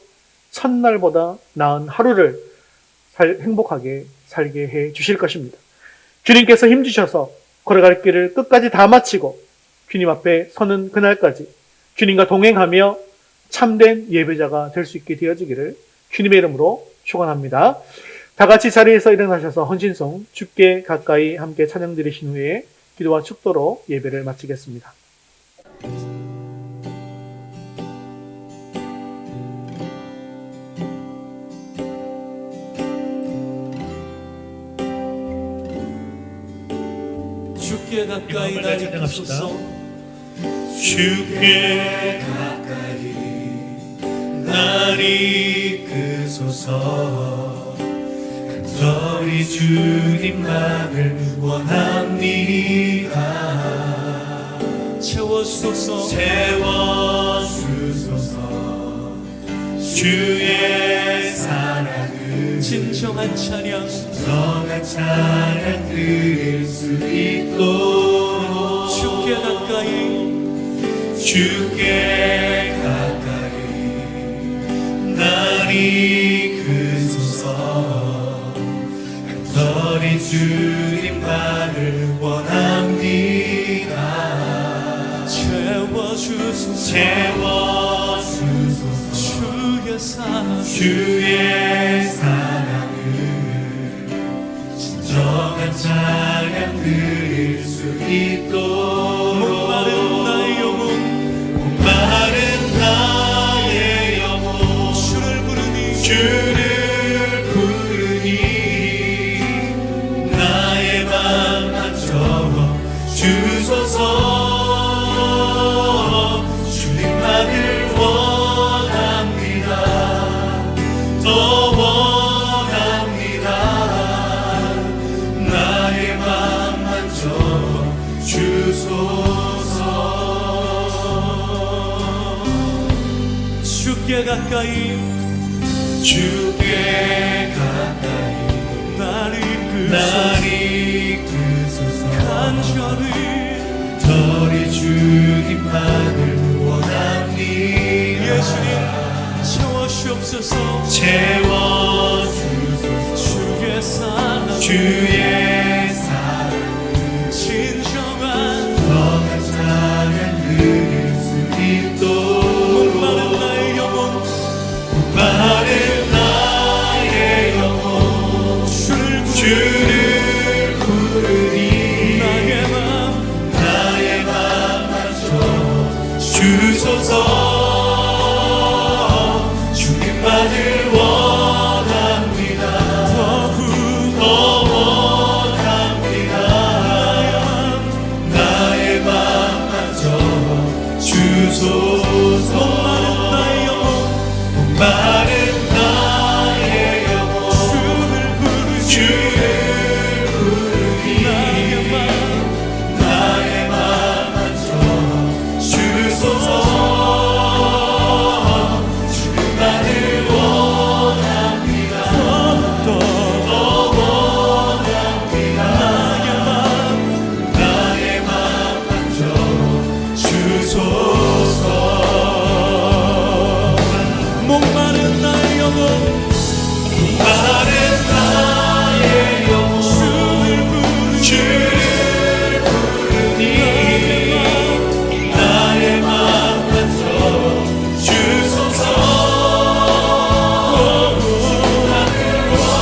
첫날보다 나은 하루를 행복하게 살게 해 주실 것입니다. 주님께서 힘주셔서 걸어갈 길을 끝까지 다 마치고 주님 앞에 서는 그날까지 주님과 동행하며 참된 예배자가 될 수 있게 되어지기를 주님의 이름으로 축원합니다. 다 같이 자리에서 일어나셔서 헌신송 주께 가까이 함께 찬양 드리신 후에 기도와 축도로 예배를 마치겠습니다. 주께 가까이 나이소서. 주께 가까이 날 이끄소서. 간절히 주님만을 원합니다. 채워주소서. 채워주소서. 주의 사랑을 진정한 찬양 진정한 찬양 드릴 수 있도록 주께 가까이 주께 가까이 날 이끄소서. 간절히 주님만을 원합니다. 채워주소서. 채워주소서. 주의 사랑을 진정한 찬양 드릴 수 있도록 목마른 나의 영혼 목마른 나의 영혼 주를 부르니 나의 맘만 채워 주소서. 주님만을 원합니다. 더 원합니다. 나의 맘만 채워 주소서. 주께 가까이 날 이끄소서 간절히 주님만을 원합니다. 예수님 채워주옵소서 채워주소서 주의 사랑 진정한 사랑 그릴 수 있도록 목마른 나의 영혼 마른 나의 영혼 주를 부르니 나의 맘마저 주소서 주님만을 원합니다. 더 원합니다. 나의 맘마저 주소서 마른 나의 영혼 주를 부르니 나의 맘마저 주소서 주님만을 원합니다. 더 원합니다. 나의 맘마저 주소서 목마른 나의 영혼 마른 나의 영혼 주를 부르니 나의 맘마저 주소서 나를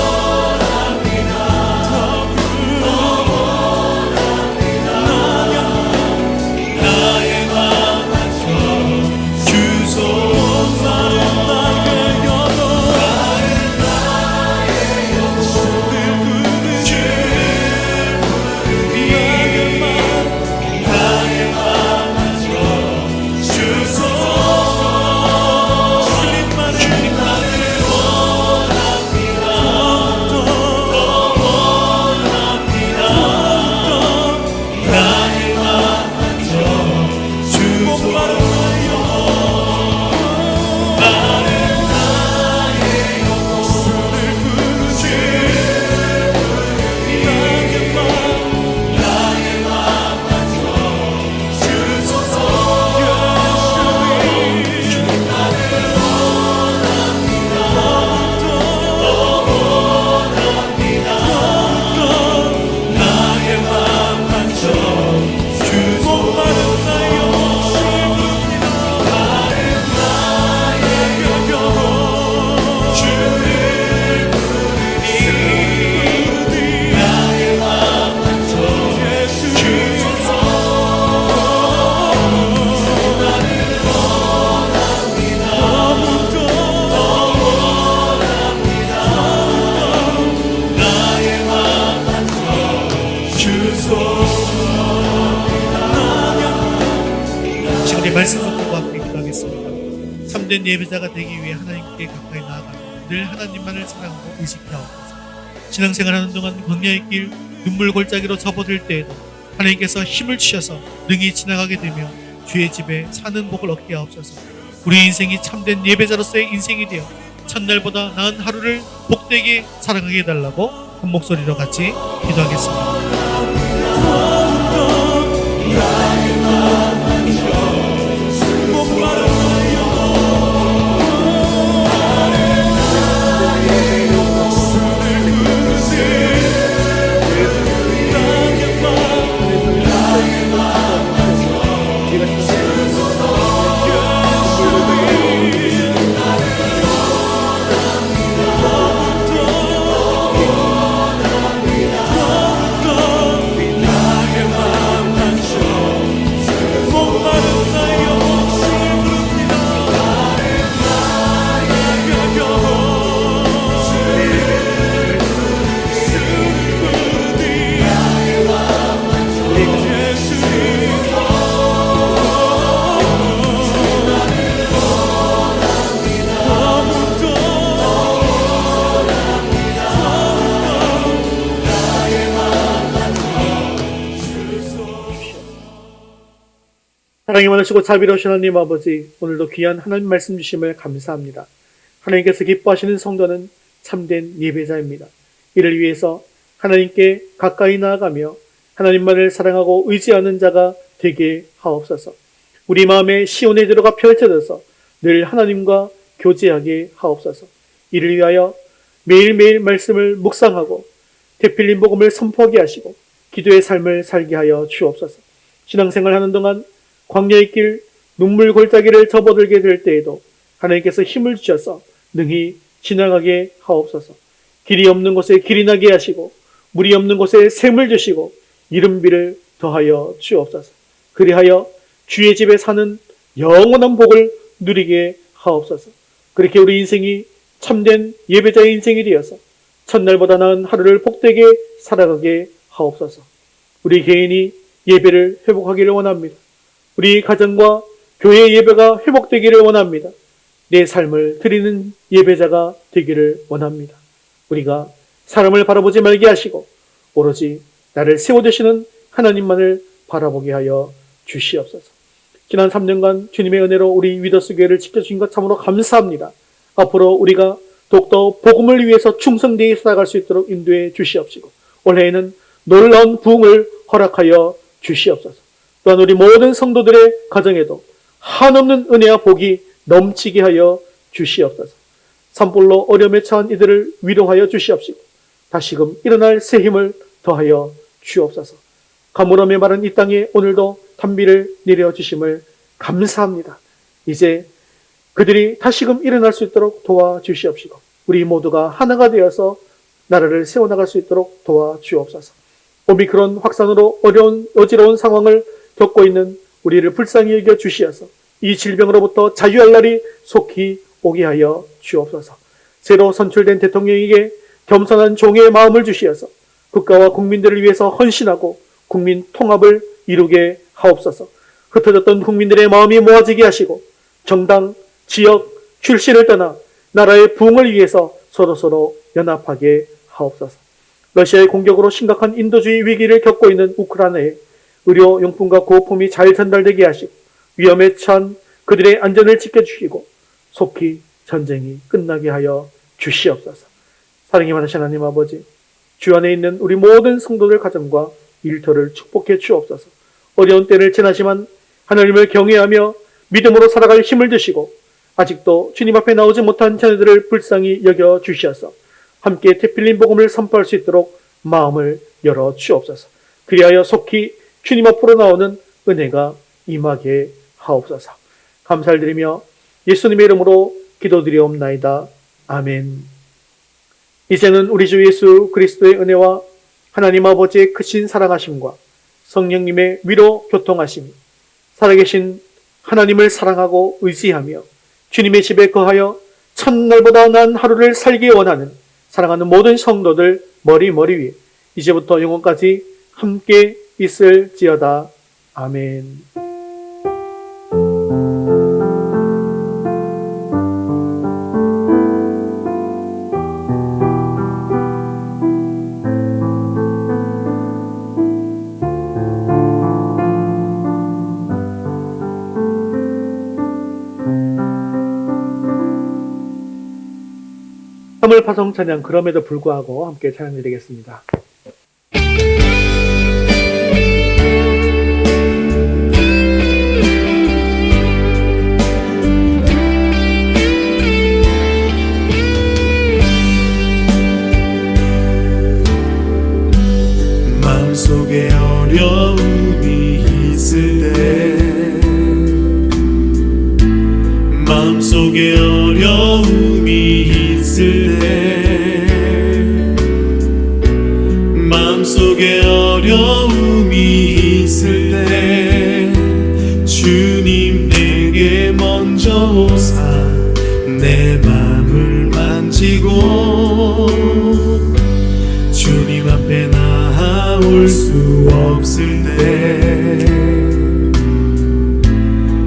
원합니다. 더 원합니다. 나의 맘마저 주소서 시간의 말씀 듣고 함께 기도하겠습니다. 참된 예배자가 되기 위해 하나님께 가까이 나아가며 늘 하나님만을 사랑하고 의식해 하옵소서. 신앙생활하는 동안 광야의 길 눈물 골짜기로 접어들 때에도 하나님께서 힘을 주셔서 능히 지나가게 되며 주의 집에 사는 복을 얻게 하옵소서. 우리 인생이 참된 예배자로서의 인생이 되어 첫날보다 나은 하루를 복되게 사랑하게 해달라고 한 목소리로 같이 기도하겠습니다. 사랑이 많으시고 자비로우신 하나님 아버지, 오늘도 귀한 하나님 말씀 주심을 감사합니다. 하나님께서 기뻐하시는 성도는 참된 예배자입니다. 이를 위해서 하나님께 가까이 나아가며 하나님만을 사랑하고 의지하는 자가 되게 하옵소서. 우리 마음에 시온의 대로가 펼쳐져서 늘 하나님과 교제하게 하옵소서. 이를 위하여 매일매일 말씀을 묵상하고 대필린 복음을 선포하게 하시고 기도의 삶을 살게 하여 주옵소서. 신앙생활 하는 동안 광야의 길 눈물 골짜기를 접어들게 될 때에도 하나님께서 힘을 주셔서 능히 지나가게 하옵소서. 길이 없는 곳에 길이 나게 하시고 물이 없는 곳에 샘을 주시고 이른비를 더하여 주옵소서. 그리하여 주의 집에 사는 영원한 복을 누리게 하옵소서. 그렇게 우리 인생이 참된 예배자의 인생이 되어서 첫날보다 나은 하루를 복되게 살아가게 하옵소서. 우리 개인이 예배를 회복하기를 원합니다. 우리 가정과 교회 예배가 회복되기를 원합니다. 내 삶을 드리는 예배자가 되기를 원합니다. 우리가 사람을 바라보지 말게 하시고 오로지 나를 세워주시는 하나님만을 바라보게 하여 주시옵소서. 지난 3년간 주님의 은혜로 우리 위더스 교회를 지켜주신 것 참으로 감사합니다. 앞으로 우리가 더욱더 복음을 위해서 충성되게 살아갈 수 있도록 인도해 주시옵시고 올해에는 놀라운 부흥을 허락하여 주시옵소서. 또한 우리 모든 성도들의 가정에도 한없는 은혜와 복이 넘치게 하여 주시옵소서. 산불로 어려움에 처한 이들을 위로하여 주시옵시고 다시금 일어날 새 힘을 더하여 주옵소서. 가물음에 마른 이 땅에 오늘도 단비를 내려주심을 감사합니다. 이제 그들이 다시금 일어날 수 있도록 도와주시옵시고 우리 모두가 하나가 되어서 나라를 세워나갈 수 있도록 도와주옵소서. 오미크론 확산으로 어지러운 상황을 겪고 있는 우리를 불쌍히 여겨 주시어서 이 질병으로부터 자유할 날이 속히 오게 하여 주옵소서. 새로 선출된 대통령에게 겸손한 종의 마음을 주시어서 국가와 국민들을 위해서 헌신하고 국민 통합을 이루게 하옵소서. 흩어졌던 국민들의 마음이 모아지게 하시고 정당, 지역, 출신을 떠나 나라의 부흥을 위해서 서로서로 연합하게 하옵소서. 러시아의 공격으로 심각한 인도주의 위기를 겪고 있는 우크라이나에 의료용품과 구호품이 잘 전달되게 하시고 위험에 처한 그들의 안전을 지켜주시고 속히 전쟁이 끝나게 하여 주시옵소서. 사랑이 많으신 하나님 아버지, 주 안에 있는 우리 모든 성도들 가정과 일터를 축복해 주옵소서. 어려운 때를 지나지만 하나님을 경외하며 믿음으로 살아갈 힘을 주시고 아직도 주님 앞에 나오지 못한 자녀들을 불쌍히 여겨 주시어서 함께 태필린 복음을 선포할 수 있도록 마음을 열어 주옵소서. 그리하여 속히 주님 앞으로 나오는 은혜가 임하게 하옵소서. 감사를 드리며 예수님의 이름으로 기도드리옵나이다. 아멘. 이제는 우리 주 예수 그리스도의 은혜와 하나님 아버지의 크신 사랑하심과 성령님의 위로 교통하심이 살아계신 하나님을 사랑하고 의지하며 주님의 집에 거하여 첫날보다 나은 하루를 살기 원하는 사랑하는 모든 성도들 머리 위에 이제부터 영원까지 함께 있을지어다. 아멘. 화물 파송 찬양 그럼에도 불구하고 함께 찬양드리겠습니다. 마음속에 어려움이 있을 때 마음속에 어려움이 있을 때 마음속에 어려움이 있을 때 주님 내게 먼저 오사 내 맘을 만지고 주님 앞에 나올 수 없을 때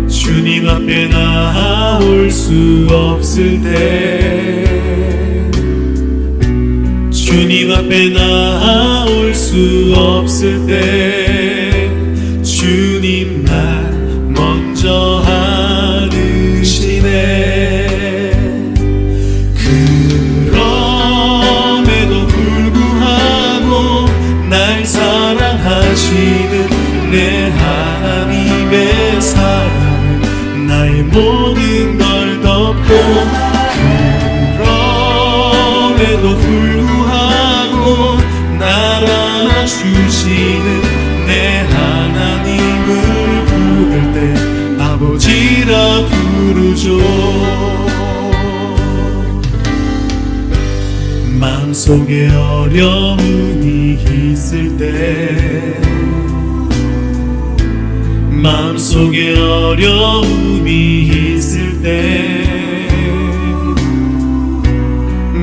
주님 앞에 나올 수 없을 때 주님 앞에 나올 수 없을 때 주님 날 그럼에도 불구하고 날 안아주시는 내 하나님을 부를 때 아버지라 부르죠. 마음속에 어려움이 있을 때, 마음속에 어려움이 있을 때,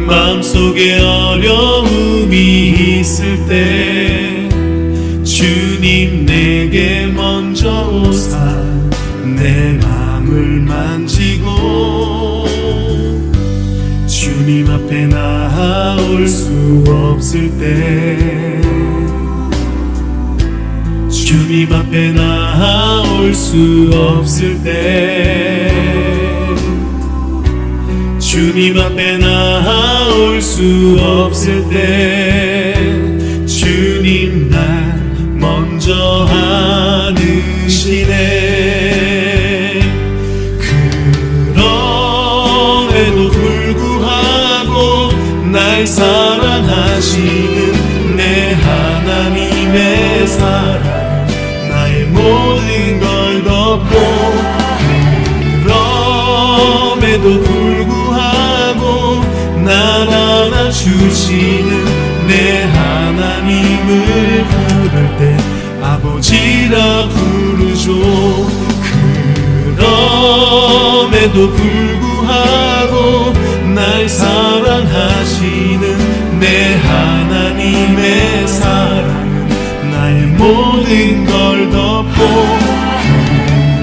마음속에 어려움이 있을 때 주님 내게 먼저 오사 내 마음을 만지고 주님 앞에 나아올 수 없을 때, 주님 앞에 나아올 수 없을 때, 주님 앞에 나아올 수 없을 때 주님 날 먼저 아느시네. 그럼에도 불구하고 날 사랑하시는 내 하나님의 사랑 나의 모든 걸 덮고, 그럼에도 불구하고 날 안아주시는 내 하나님을 부를 때 아버지라 부르죠. 그럼에도 불구하고 날 사랑하시는 내 하나님의 사랑은 나의 모든 걸 덮고,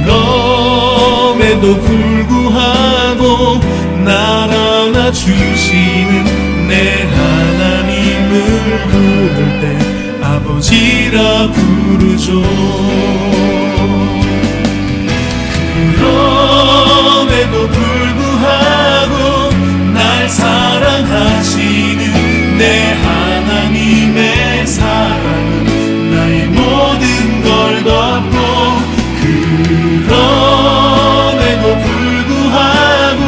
그럼에도 불구하고 날 안아주시는 내 하나님을 부를 때 아버지라 부르죠. 그럼에도 불구하고 날 사랑하시는 내 하나님의 사랑은 나의 모든 걸 덮고, 그럼에도 불구하고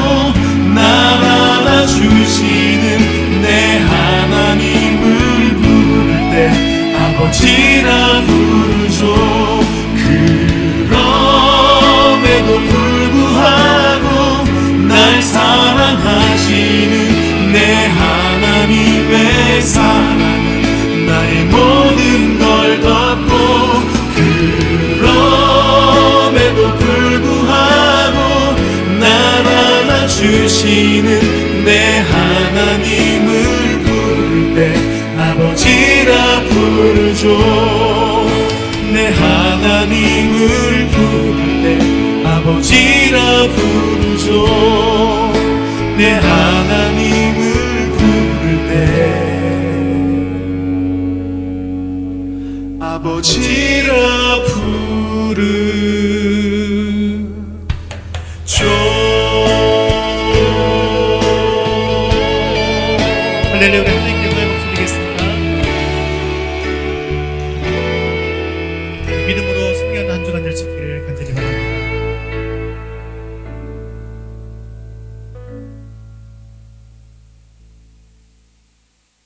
날 안아주시는 내 하나님을 부를 때 아버지라 부르죠. 그럼에도 불구하고 날 사랑하시는 내 하나님의 사랑은 나의 모든 걸 덮고, 그럼에도 불구하고 날 안아주시는 내 하나님을 부를 때 아버지라 부르죠. 내 하나님을 부를 때 아버지라 부르죠. 내 하나님을 부를 때 아버지라 부르죠. 할렐루야. 우리 하나님께 영광의 박수 드리겠습니다. 믿음으로 승리하는 한 주간 될 수 있기를 간절히 바랍니다.